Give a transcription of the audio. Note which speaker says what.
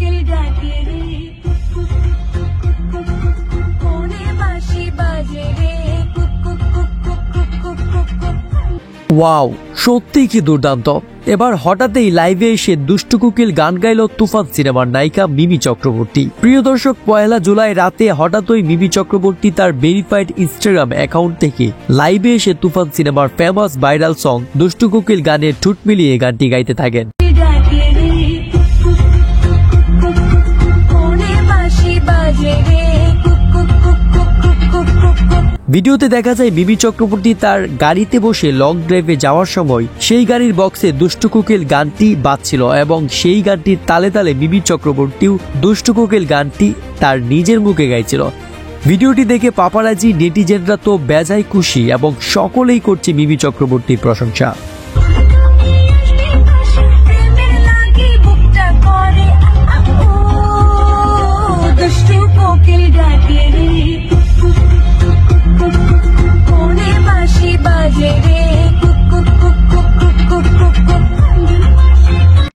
Speaker 1: কোকিল ডাকে রে, কুক কুক কুক কুক কোনে বাঁশি বাজে রে, cook cook cook cook cook cook cook cook.
Speaker 2: Wow, সত্যিই কি দুর্দান্ত। এবার হঠাৎই লাইভে এসে দুষ্টু কোকিল গান গাইল তুফান সিনেমার নায়িকা মিমি চক্রবর্তী। প্রিয় দর্শক, 1 জুলাই রাতে হঠাৎই মিমি চক্রবর্তী তার ভেরিফাইড ইনস্টাগ্রাম অ্যাকাউন্ট থেকে লাইভে এসে তুফান সিনেমার ফেমাস ভাইরাল সং দুষ্টু কোকিল গানের ঠোঁট মিলিয়ে গানটি গাইতে থাকেন। ভিডিওতে দেখা যায় মিমি চক্রবর্তী তার গাড়িতে বসে লং ড্রাইভে যাওয়ার সময় সেই গাড়ির বক্সে দুষ্টু কোকিল গানটি বাজছিল এবং সেই গানটির তালে তালে মিমি চক্রবর্তীও দুষ্টু কোকিল গানটি তার নিজের মুখে গাইছিল। ভিডিওটি দেখে পাপারাজি নেটিজেনরা তো বেজায় খুশি এবং সকলেই করছে মিমি চক্রবর্তীর প্রশংসা।
Speaker 1: দুষ্টু কোকিল